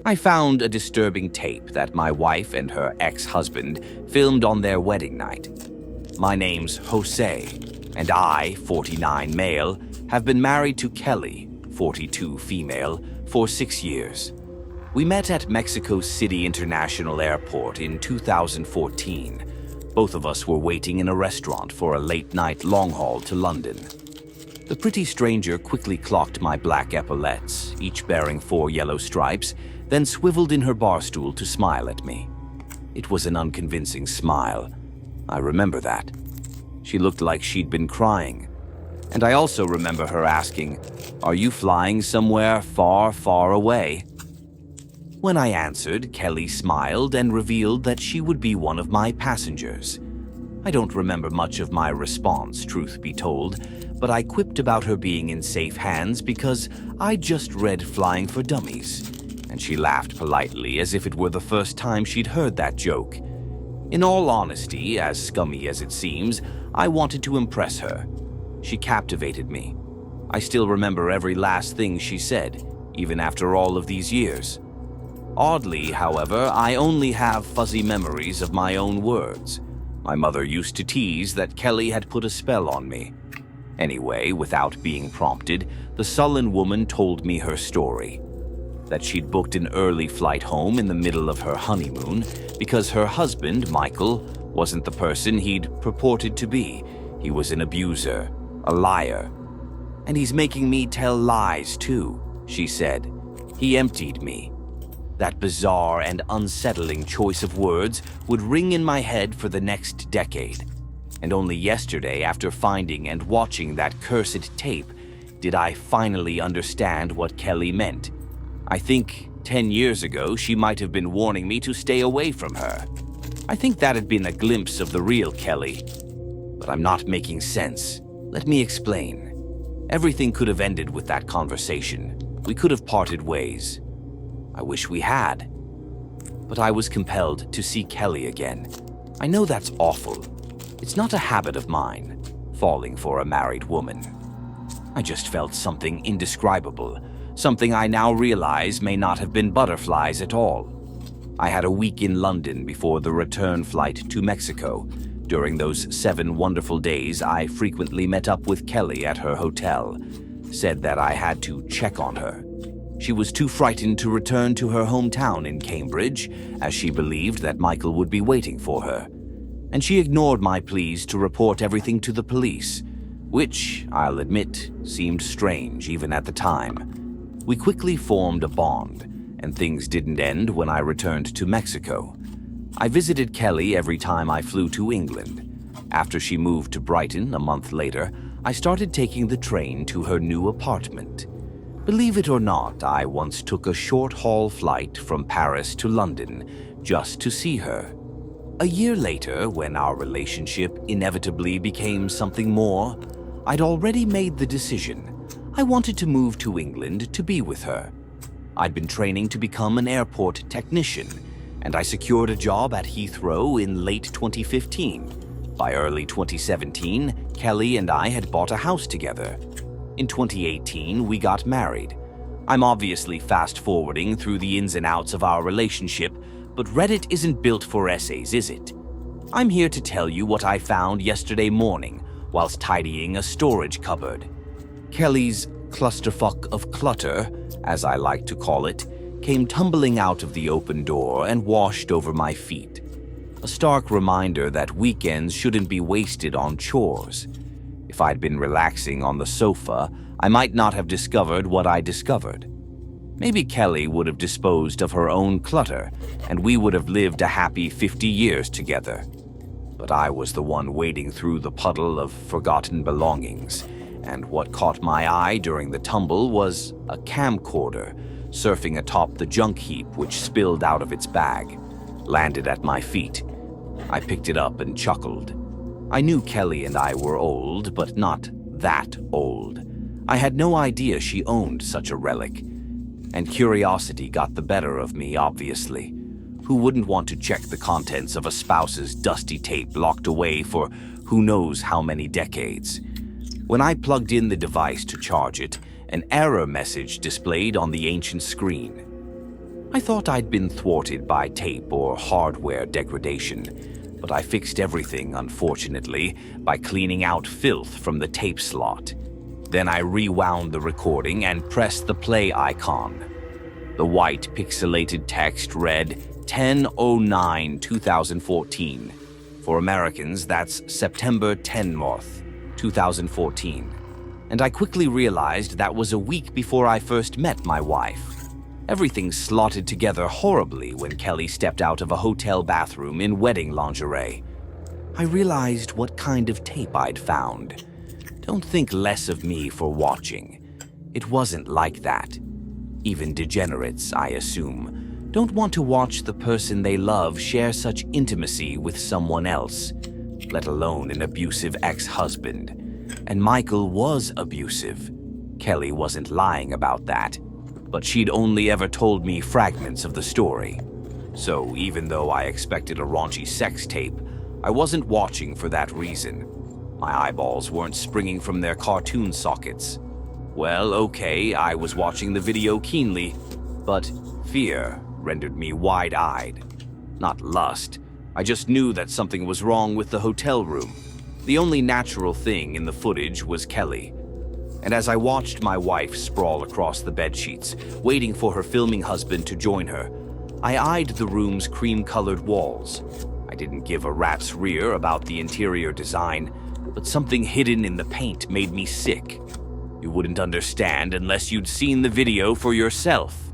I found a disturbing tape that my wife and her ex-husband filmed on their wedding night. My name's Jose, and I, 49 male, have been married to Kelly, 42 female, for 6 years. We met at Mexico City International Airport in 2014. Both of us were waiting in a restaurant for a late-night long haul to London. The pretty stranger quickly clocked my black epaulettes, each bearing 4 yellow stripes, then swiveled in her bar stool to smile at me. It was an unconvincing smile. I remember that. She looked like she'd been crying. And I also remember her asking, "Are you flying somewhere far, far away?" When I answered, Kelly smiled and revealed that she would be one of my passengers. I don't remember much of my response, truth be told, but I quipped about her being in safe hands because I just read Flying for Dummies, and she laughed politely as if it were the first time she'd heard that joke. In all honesty, as scummy as it seems, I wanted to impress her. She captivated me. I still remember every last thing she said, even after all of these years. Oddly, however, I only have fuzzy memories of my own words. My mother used to tease that Kelly had put a spell on me. Anyway, without being prompted, the sullen woman told me her story. That she'd booked an early flight home in the middle of her honeymoon because her husband, Michael, wasn't the person he'd purported to be. He was an abuser, a liar. "And he's making me tell lies too," she said. "He emptied me." That bizarre and unsettling choice of words would ring in my head for the next decade. And only yesterday, after finding and watching that cursed tape, did I finally understand what Kelly meant. I think 10 years ago she might have been warning me to stay away from her. I think that had been a glimpse of the real Kelly. But I'm not making sense. Let me explain. Everything could have ended with that conversation. We could have parted ways. I wish we had. But I was compelled to see Kelly again. I know that's awful. It's not a habit of mine, falling for a married woman. I just felt something indescribable, something I now realize may not have been butterflies at all. I had a week in London before the return flight to Mexico. During those 7 wonderful days, I frequently met up with Kelly at her hotel, said that I had to check on her. She was too frightened to return to her hometown in Cambridge, as she believed that Michael would be waiting for her. And she ignored my pleas to report everything to the police, which, I'll admit, seemed strange even at the time. We quickly formed a bond, and things didn't end when I returned to Mexico. I visited Kelly every time I flew to England. After she moved to Brighton a month later, I started taking the train to her new apartment. Believe it or not, I once took a short-haul flight from Paris to London just to see her. A year later, when our relationship inevitably became something more, I'd already made the decision. I wanted to move to England to be with her. I'd been training to become an airport technician, and I secured a job at Heathrow in late 2015. By early 2017, Kelly and I had bought a house together. In 2018, we got married. I'm obviously fast-forwarding through the ins and outs of our relationship, but Reddit isn't built for essays, is it? I'm here to tell you what I found yesterday morning whilst tidying a storage cupboard. Kelly's clusterfuck of clutter, as I like to call it, came tumbling out of the open door and washed over my feet. A stark reminder that weekends shouldn't be wasted on chores. If I'd been relaxing on the sofa, I might not have discovered what I discovered. Maybe Kelly would have disposed of her own clutter, and we would have lived a happy 50 years together. But I was the one wading through the puddle of forgotten belongings, and what caught my eye during the tumble was a camcorder surfing atop the junk heap which spilled out of its bag, landed at my feet. I picked it up and chuckled. I knew Kelly and I were old, but not that old. I had no idea she owned such a relic. And curiosity got the better of me, obviously. Who wouldn't want to check the contents of a spouse's dusty tape locked away for who knows how many decades? When I plugged in the device to charge it, an error message displayed on the ancient screen. I thought I'd been thwarted by tape or hardware degradation, but I fixed everything, unfortunately, by cleaning out filth from the tape slot. Then I rewound the recording and pressed the play icon. The white pixelated text read 10/09/2014. For Americans, that's September 10th, 2014. And I quickly realized that was a week before I first met my wife. Everything slotted together horribly when Kelly stepped out of a hotel bathroom in wedding lingerie. I realized what kind of tape I'd found. Don't think less of me for watching. It wasn't like that. Even degenerates, I assume, don't want to watch the person they love share such intimacy with someone else, let alone an abusive ex-husband. And Michael was abusive. Kelly wasn't lying about that, but she'd only ever told me fragments of the story. So even though I expected a raunchy sex tape, I wasn't watching for that reason. My eyeballs weren't springing from their cartoon sockets. Well, okay, I was watching the video keenly, but fear rendered me wide-eyed. Not lust. I just knew that something was wrong with the hotel room. The only natural thing in the footage was Kelly. And as I watched my wife sprawl across the bedsheets, waiting for her filming husband to join her, I eyed the room's cream-colored walls. I didn't give a rat's rear about the interior design, but something hidden in the paint made me sick. You wouldn't understand unless you'd seen the video for yourself.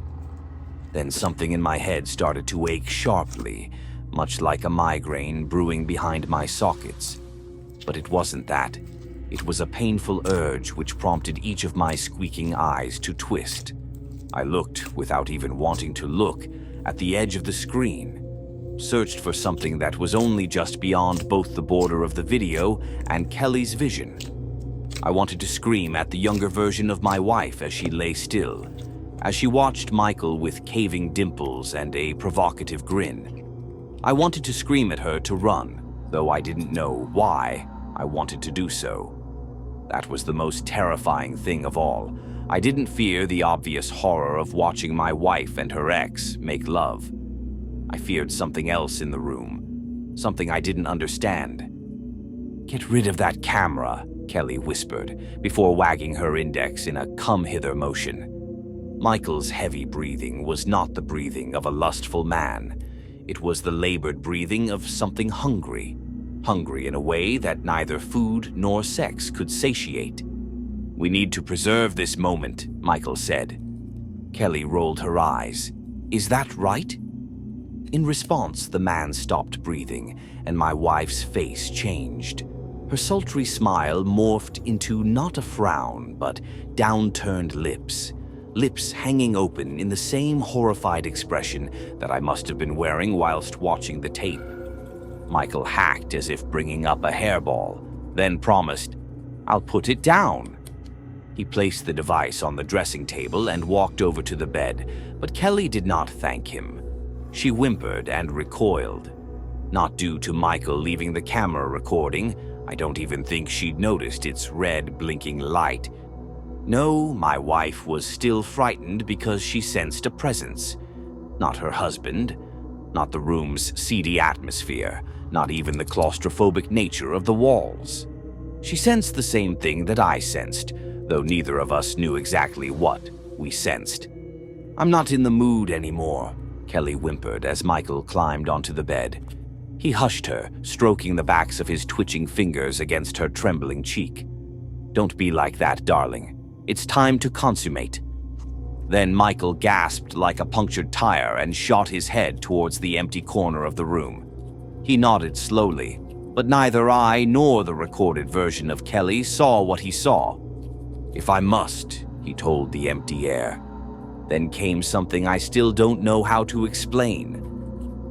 Then something in my head started to ache sharply, much like a migraine brewing behind my sockets. But it wasn't that. It was a painful urge which prompted each of my squeaking eyes to twist. I looked, without even wanting to look, at the edge of the screen, searched for something that was only just beyond both the border of the video and Kelly's vision. I wanted to scream at the younger version of my wife as she lay still, as she watched Michael with caving dimples and a provocative grin. I wanted to scream at her to run, though I didn't know why I wanted to do so. That was the most terrifying thing of all. I didn't fear the obvious horror of watching my wife and her ex make love. I feared something else in the room, something I didn't understand. "Get rid of that camera," Kelly whispered, before wagging her index in a come-hither motion. Michael's heavy breathing was not the breathing of a lustful man. It was the labored breathing of something hungry. Hungry in a way that neither food nor sex could satiate. "We need to preserve this moment," Michael said. Kelly rolled her eyes. "Is that right?" In response, the man stopped breathing, and my wife's face changed. Her sultry smile morphed into not a frown, but downturned lips. Lips hanging open in the same horrified expression that I must have been wearing whilst watching the tape. Michael hacked as if bringing up a hairball, then promised, "I'll put it down." He placed the device on the dressing table and walked over to the bed, but Kelly did not thank him. She whimpered and recoiled. Not due to Michael leaving the camera recording. I don't even think she'd noticed its red blinking light. No, my wife was still frightened because she sensed a presence. Not her husband, not the room's seedy atmosphere, not even the claustrophobic nature of the walls. She sensed the same thing that I sensed, though neither of us knew exactly what we sensed. "I'm not in the mood anymore," Kelly whimpered as Michael climbed onto the bed. He hushed her, stroking the backs of his twitching fingers against her trembling cheek. "Don't be like that, darling. It's time to consummate." Then Michael gasped like a punctured tire and shot his head towards the empty corner of the room. He nodded slowly, but neither I nor the recorded version of Kelly saw what he saw. "If I must," he told the empty air. Then came something I still don't know how to explain.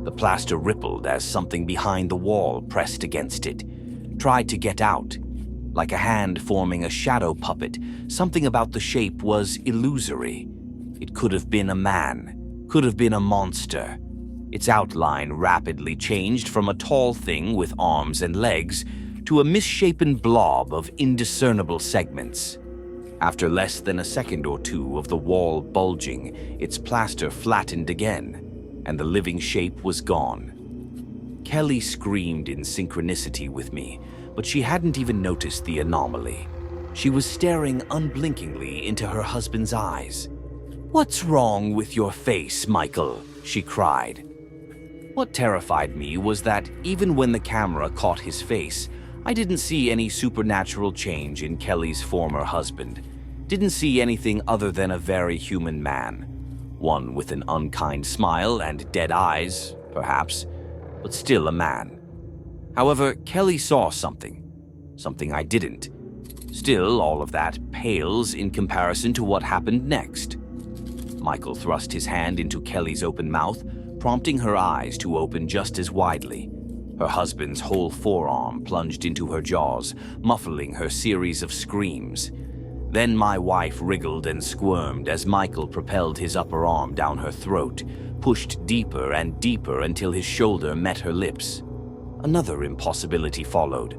The plaster rippled as something behind the wall pressed against it, tried to get out. Like a hand forming a shadow puppet, something about the shape was illusory. It could have been a man, could have been a monster. Its outline rapidly changed from a tall thing with arms and legs to a misshapen blob of indiscernible segments. After less than a second or two of the wall bulging, its plaster flattened again, and the living shape was gone. Kelly screamed in synchronicity with me, but she hadn't even noticed the anomaly. She was staring unblinkingly into her husband's eyes. "What's wrong with your face, Michael?" she cried. What terrified me was that even when the camera caught his face, I didn't see any supernatural change in Kelly's former husband. Didn't see anything other than a very human man. One with an unkind smile and dead eyes, perhaps, but still a man. However, Kelly saw something I didn't. Still, all of that pales in comparison to what happened next. Michael thrust his hand into Kelly's open mouth, prompting her eyes to open just as widely. Her husband's whole forearm plunged into her jaws, muffling her series of screams. Then my wife wriggled and squirmed as Michael propelled his upper arm down her throat, pushed deeper and deeper until his shoulder met her lips. Another impossibility followed,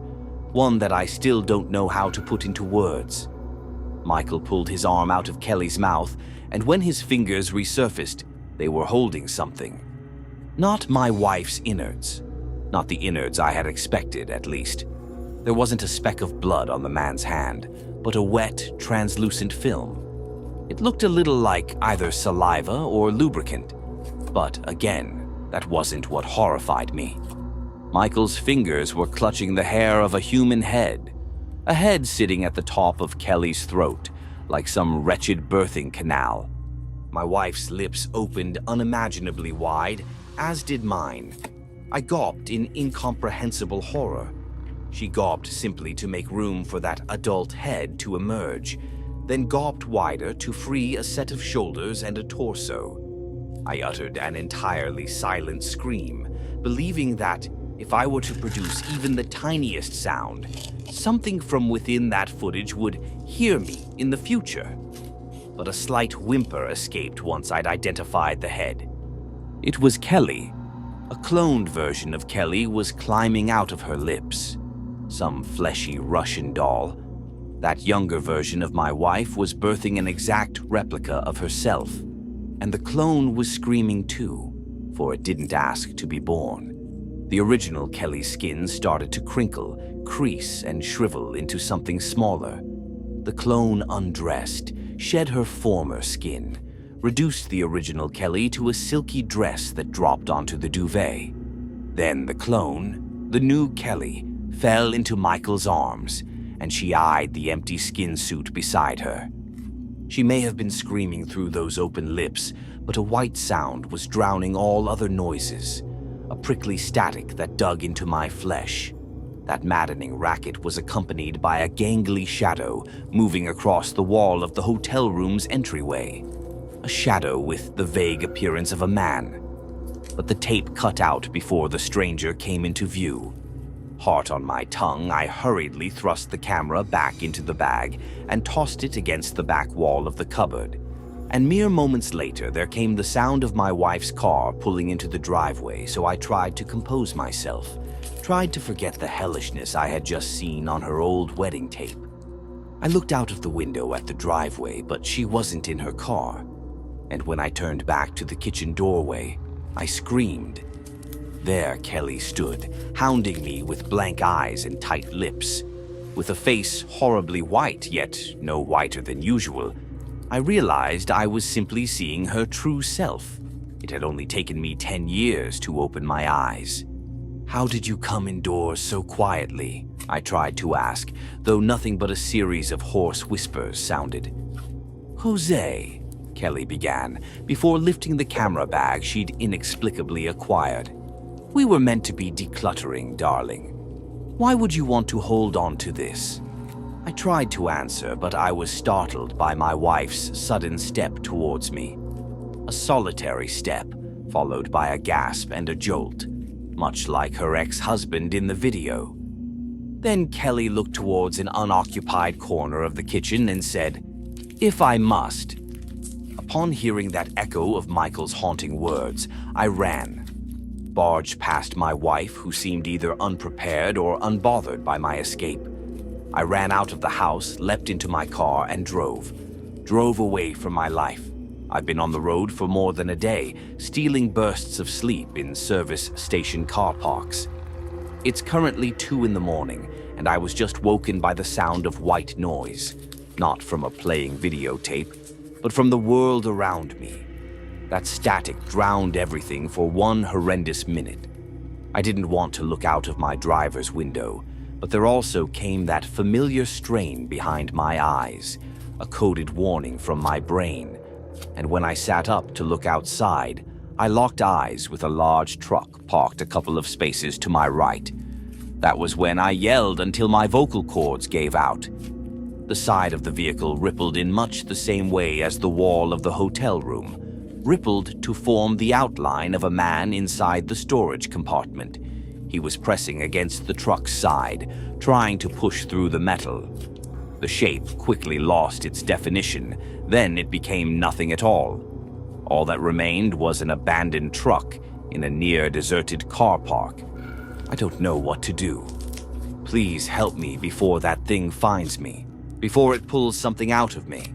one that I still don't know how to put into words. Michael pulled his arm out of Kelly's mouth, and when his fingers resurfaced, they were holding something. Not my wife's innards. Not the innards I had expected, at least. There wasn't a speck of blood on the man's hand, but a wet, translucent film. It looked a little like either saliva or lubricant. But again, that wasn't what horrified me. Michael's fingers were clutching the hair of a human head. A head sitting at the top of Kelly's throat, like some wretched birthing canal. My wife's lips opened unimaginably wide, as did mine. I gawped in incomprehensible horror. She gawped simply to make room for that adult head to emerge, then gawped wider to free a set of shoulders and a torso. I uttered an entirely silent scream, believing that if I were to produce even the tiniest sound, something from within that footage would hear me in the future. But a slight whimper escaped once I'd identified the head. It was Kelly. A cloned version of Kelly was climbing out of her lips. Some fleshy Russian doll. That younger version of my wife was birthing an exact replica of herself. And the clone was screaming too, for it didn't ask to be born. The original Kelly's skin started to crinkle, crease, and shrivel into something smaller. The clone undressed, shed her former skin, reduced the original Kelly to a silky dress that dropped onto the duvet. Then the clone, the new Kelly, fell into Michael's arms, and she eyed the empty skin suit beside her. She may have been screaming through those open lips, but a white sound was drowning all other noises. A prickly static that dug into my flesh. That maddening racket was accompanied by a gangly shadow moving across the wall of the hotel room's entryway. A shadow with the vague appearance of a man. But the tape cut out before the stranger came into view. Heart on my tongue, I hurriedly thrust the camera back into the bag and tossed it against the back wall of the cupboard. And mere moments later, there came the sound of my wife's car pulling into the driveway, so I tried to compose myself, tried to forget the hellishness I had just seen on her old wedding tape. I looked out of the window at the driveway, but she wasn't in her car. And when I turned back to the kitchen doorway, I screamed. There Kelly stood, hounding me with blank eyes and tight lips. With a face horribly white, yet no whiter than usual, I realized I was simply seeing her true self. It had only taken me 10 years to open my eyes. "How did you come indoors so quietly?" I tried to ask, though nothing but a series of hoarse whispers sounded. "Jose," Kelly began, before lifting the camera bag she'd inexplicably acquired. "We were meant to be decluttering, darling. Why would you want to hold on to this?" I tried to answer, but I was startled by my wife's sudden step towards me. A solitary step, followed by a gasp and a jolt, much like her ex-husband in the video. Then Kelly looked towards an unoccupied corner of the kitchen and said, "If I must." Upon hearing that echo of Michael's haunting words, I ran, barged past my wife, who seemed either unprepared or unbothered by my escape. I ran out of the house, leapt into my car, and drove away from my life. I've been on the road for more than a day, stealing bursts of sleep in service station car parks. It's currently 2 in the morning, and I was just woken by the sound of white noise, not from a playing videotape, but from the world around me. That static drowned everything for one horrendous minute. I didn't want to look out of my driver's window, but there also came that familiar strain behind my eyes, a coded warning from my brain. And when I sat up to look outside, I locked eyes with a large truck parked a couple of spaces to my right. That was when I yelled until my vocal cords gave out. The side of the vehicle rippled in much the same way as the wall of the hotel room, rippled to form the outline of a man inside the storage compartment. He was pressing against the truck's side, trying to push through the metal. The shape quickly lost its definition, then it became nothing at all. All that remained was an abandoned truck in a near-deserted car park. I don't know what to do. Please help me before that thing finds me, before it pulls something out of me.